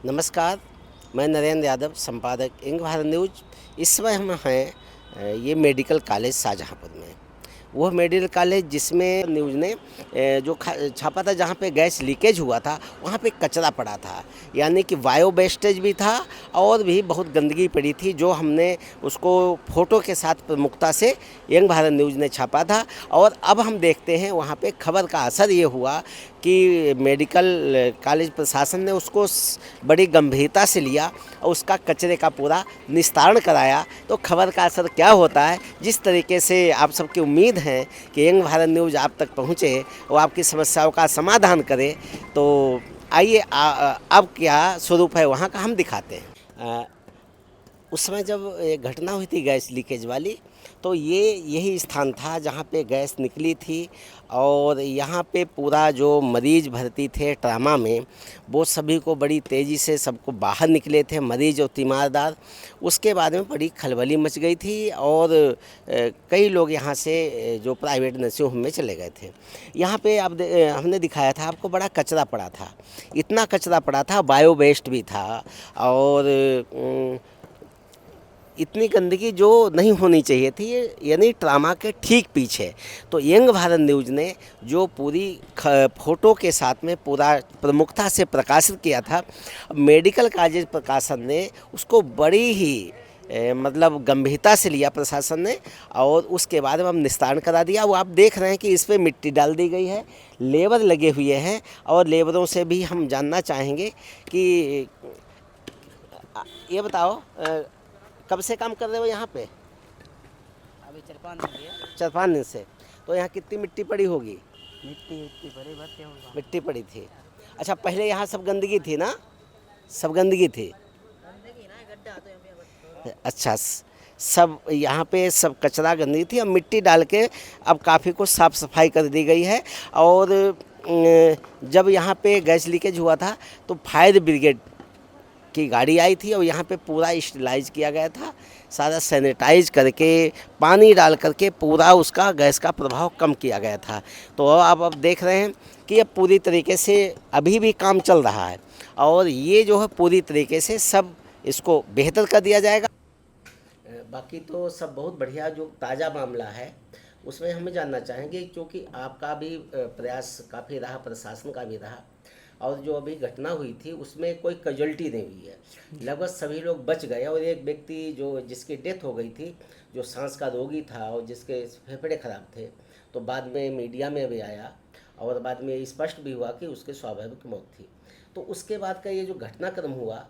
नमस्कार, मैं नरेंद्र यादव, संपादक इंग भारत न्यूज। इस समय हम हैं ये मेडिकल कॉलेज शाहजहाँपुर में। वह मेडिकल कॉलेज जिसमें न्यूज़ ने जो छापा था, जहाँ पे गैस लीकेज हुआ था वहाँ पे कचरा पड़ा था, यानी कि बायो वेस्टेज भी था और भी बहुत गंदगी पड़ी थी, जो हमने उसको फ़ोटो के साथ प्रमुखता से यंग भारत न्यूज़ ने छापा था। और अब हम देखते हैं वहाँ पे खबर का असर ये हुआ कि मेडिकल कॉलेज प्रशासन ने उसको बड़ी गंभीरता से लिया और उसका कचरे का पूरा निस्तारण कराया। तो खबर का असर क्या होता है, जिस तरीके से आप सबकी उम्मीद है कि यंग भारत न्यूज़ आप तक पहुँचे और आपकी समस्याओं का समाधान करे, तो आइए अब क्या स्वरूप है वहाँ का हम दिखाते हैं। उस समय जब ये घटना हुई थी गैस लीकेज वाली, तो ये यही स्थान था जहाँ पे गैस निकली थी। और यहाँ पे पूरा जो मरीज भर्ती थे ट्रामा में, वो सभी को बड़ी तेज़ी से सबको बाहर निकले थे, मरीज और तीमारदार। उसके बाद में बड़ी खलबली मच गई थी और कई लोग यहाँ से जो प्राइवेट नर्सिंग होम में चले गए थे। यहाँ पे अब हमने दिखाया था आपको, बड़ा कचरा पड़ा था, इतना कचरा पड़ा था, बायो वेस्ट भी था और इतनी गंदगी जो नहीं होनी चाहिए थी, यानी ट्रामा के ठीक पीछे। तो यंग भारत न्यूज़ ने जो पूरी फोटो के साथ में पूरा प्रमुखता से प्रकाशित किया था, मेडिकल कॉलेज प्रकाशन ने उसको बड़ी ही मतलब गंभीरता से लिया प्रशासन ने, और उसके बाद हम निस्तारण करा दिया। वो आप देख रहे हैं कि इस पर मिट्टी डाल दी गई है, लेबर लगे हुए हैं, और लेबरों से भी हम जानना चाहेंगे कि ये बताओ, कब से काम कर रहे हो यहाँ पे? अभी 4-5 दिन हुए। 4-5 दिन से। तो यहाँ कितनी मिट्टी पड़ी होगी? मिट्टी इतनी भरे भरते होगा। मिट्टी पड़ी थी। अच्छा, पहले यहाँ सब गंदगी थी ना? सब गंदगी थी। गंदगी ना, गड्ढा तो यहाँ पे अच्छा, सब यहाँ पे सब कचरा गंदगी थी। अब मिट्टी डाल के अब काफ़ी कुछ साफ़ सफाई कर दी गई है। और जब यहाँ पे गैस लीकेज हुआ था तो फायर ब्रिगेड की गाड़ी आई थी और यहाँ पे पूरा स्टरलाइज किया गया था, सारा सैनिटाइज करके पानी डाल करके पूरा उसका गैस का प्रभाव कम किया गया था। तो अब देख रहे हैं कि अब पूरी तरीके से अभी भी काम चल रहा है, और ये जो है पूरी तरीके से सब इसको बेहतर कर दिया जाएगा। बाकी तो सब बहुत बढ़िया। जो ताज़ा मामला है उसमें हम जानना चाहेंगे, क्योंकि आपका भी प्रयास काफ़ी रहा, प्रशासन का भी रहा, और जो अभी घटना हुई थी उसमें कोई कैजुअल्टी नहीं हुई है, लगभग सभी लोग बच गए। और एक व्यक्ति जो जिसकी डेथ हो गई थी, जो सांस का रोगी था और जिसके फेफड़े खराब थे, तो बाद में मीडिया में भी आया और बाद में स्पष्ट भी हुआ कि उसके स्वाभाविक मौत थी। तो उसके बाद का ये जो घटनाक्रम हुआ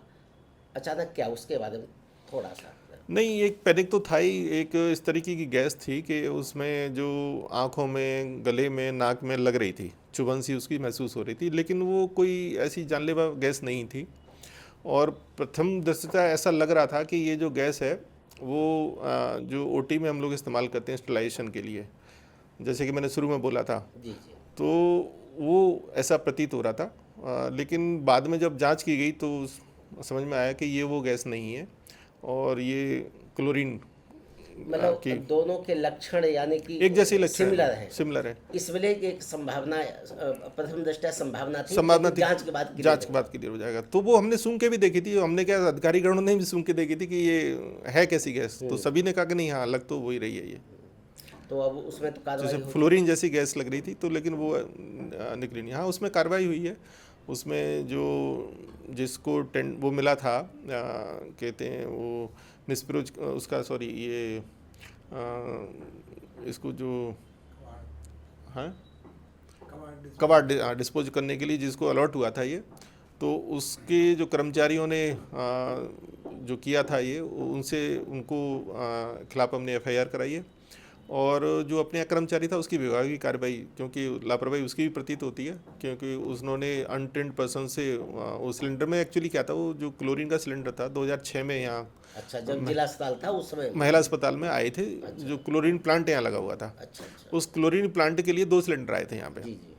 अचानक, क्या उसके बारे में थोड़ा सा? नहीं, एक पैनिक तो था ही। एक इस तरीके की गैस थी कि उसमें जो आँखों में, गले में, नाक में लग रही थी, चुभन सी उसकी महसूस हो रही थी, लेकिन वो कोई ऐसी जानलेवा गैस नहीं थी। और प्रथम दृष्टया ऐसा लग रहा था कि ये जो गैस है वो जो ओटी में हम लोग इस्तेमाल करते हैं स्टरलाइजेशन के लिए, जैसे कि मैंने शुरू में बोला था, जी जी। तो वो ऐसा प्रतीत हो रहा था। लेकिन बाद में जब जांच की गई तो समझ में आया कि ये वो गैस नहीं है, और ये क्लोरीन मतलब की दोनों के लक्षण यानी कि एक जैसे लक्षण सिमिलर है। है। इस वेले की एक संभावना, प्रथम दृष्टया संभावना थी, संभावना लेकिन थी जांच के बाद जांच के बाद क्लियर हो जाएगा। तो वो हमने सूंघ के भी देखी थी, हमने क्या अधिकारीगणों ने भी सूंघ के देखी थी कि ये है कैसी गैस, तो सभी ने कहा कि नहीं, हाँ लग तो वही रही है ये। तो अब उसमें तो कार्रवाई जैसे होगी। फ्लोरीन जैसी गैस लग रही थी, तो लेकिन वो निकली नहीं। हाँ, उसमें कार्रवाई हुई है। उसमें जो जिसको वो मिला था, कहते हैं वो निष्प्रयोज उसका, सॉरी, ये इसको जो, हाँ, कबाड़ डिस्पोज करने के लिए जिसको अलर्ट हुआ था ये, तो उसके जो कर्मचारियों ने जो किया था ये, उनसे उनको खिलाफ हमने एफआईआर कराई है। और जो अपने यहाँ कर्मचारी था उसकी विभागीय कार्रवाई, क्योंकि लापरवाही उसकी भी प्रतीत होती है, क्योंकि उन्होंने अनट्रेंड पर्सन से उस सिलेंडर में, एक्चुअली क्या था, वो जो क्लोरीन का सिलेंडर था 2006 में यहाँ अच्छा, जब जिला अस्पताल था उस समय महिला अस्पताल में आए थे। जो क्लोरीन प्लांट यहाँ लगा हुआ था, अच्छा अच्छा। उस क्लोरीन प्लांट के लिए 2 सिलेंडर आए थे यहाँ पे। जी जी।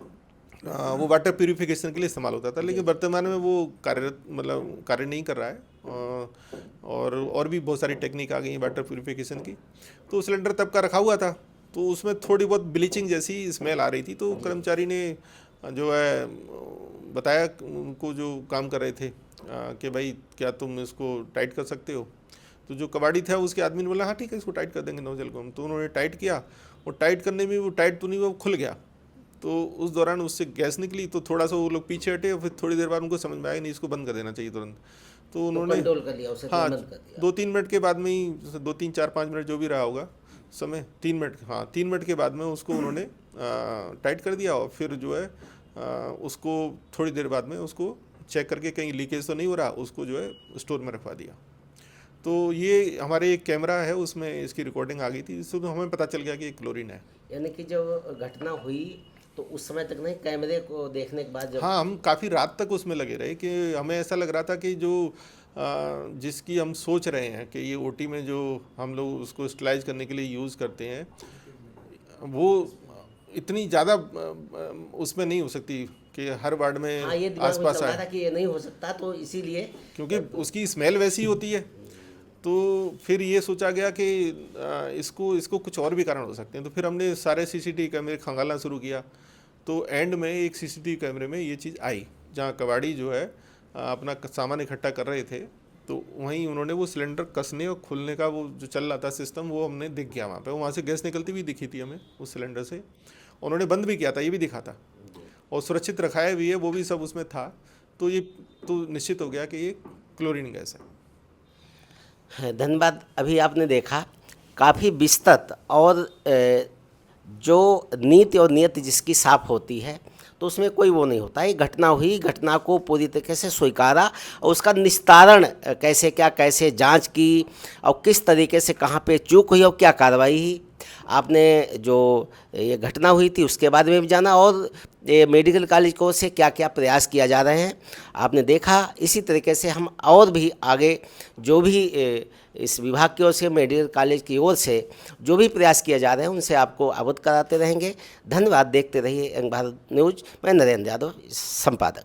वो वाटर प्यूरिफिकेशन के लिए इस्तेमाल होता था, लेकिन वर्तमान में वो कार्यरत, मतलब कार्य नहीं कर रहा है। और भी बहुत सारी टेक्निक आ गई हैं वाटर प्यूरिफिकेशन की। तो सिलेंडर तब का रखा हुआ था, तो उसमें थोड़ी बहुत ब्लीचिंग जैसी स्मेल आ रही थी। तो कर्मचारी ने जो है बताया उनको, जो काम कर रहे थे, कि भाई क्या तुम इसको टाइट कर सकते हो। तो जो कबाड़ी था उसके आदमी ने बोला हाँ ठीक है, इसको टाइट कर देंगे नोजल को हम। तो उन्होंने टाइट किया, और टाइट करने में वो टाइट तो नहीं, वो खुल गया। तो उस दौरान उससे गैस निकली, तो थोड़ा सा वो लोग पीछे हटे, और फिर थोड़ी देर बाद उनको समझ में आया नहीं, इसको बंद कर देना चाहिए तुरंत। तो उन्होंने कंट्रोल कर लिया उसे, हाँ बंद कर दिया। 2-3 मिनट के बाद में ही, 2-3 4-5 मिनट जो भी रहा होगा समय, 3 मिनट, हाँ 3 मिनट के बाद में उसको उन्होंने टाइट कर दिया। और फिर जो है उसको थोड़ी देर बाद में उसको चेक करके कहीं लीकेज तो नहीं हो रहा, उसको जो है स्टोर में रखवा दिया। तो ये हमारे एक कैमरा है, उसमें इसकी रिकॉर्डिंग आ गई थी, जिससे तो हमें पता चल गया कि ये क्लोरीन है। यानी कि जब घटना हुई तो उस समय तक नहीं, कैमरे को देखने के बाद जब हाँ, हम काफ़ी रात तक उसमें लगे रहे कि हमें ऐसा लग रहा था कि जो जिसकी हम सोच रहे हैं कि ये ओटी में जो हम लोग उसको स्टलाइज करने के लिए यूज़ करते हैं, वो इतनी ज़्यादा उसमें नहीं हो सकती कि हर वार्ड में हाँ, ये दिमाग में आसपास चल रहा था आए, कि ये नहीं हो सकता, तो इसीलिए क्योंकि उसकी स्मेल वैसी होती है। तो फिर ये सोचा गया कि इसको कुछ और भी कारण हो सकते हैं। तो फिर हमने सारे सीसीटीवी कैमरे खंगालना शुरू किया। तो एंड में एक सीसीटीवी कैमरे में ये चीज़ आई, जहाँ कबाड़ी जो है अपना सामान इकट्ठा कर रहे थे, तो वहीं उन्होंने वो सिलेंडर कसने और खुलने का वो जो चल रहा था सिस्टम, वो हमने दिख गया वहाँ पे। वहाँ से गैस निकलती हुई दिखी थी हमें उस सिलेंडर से। उन्होंने बंद भी किया था, ये भी दिखा था, और सुरक्षित रखाया भी है, वो भी सब उसमें था। तो ये तो निश्चित हो गया कि ये क्लोरीन गैस है। धन्यवाद। अभी आपने देखा काफ़ी विस्तृत और जो नीति और नियत जिसकी साफ होती है, तो उसमें कोई वो नहीं होता है। घटना हुई, घटना को पूरी तरीके से स्वीकारा और उसका निस्तारण कैसे, क्या कैसे जांच की और किस तरीके से कहाँ पे चूक हुई और क्या कार्रवाई हुई, आपने जो ये घटना हुई थी उसके बारे में भी जाना, और ये मेडिकल कॉलेज को से क्या क्या प्रयास किया जा रहे हैं आपने देखा। इसी तरीके से हम और भी आगे जो भी इस विभाग की ओर से, मेडिकल कॉलेज की ओर से जो भी प्रयास किए जा रहे हैं, उनसे आपको अवगत कराते रहेंगे। धन्यवाद। देखते रहिए यंग भारत न्यूज़। मैं नरेंद्र यादव, संपादक।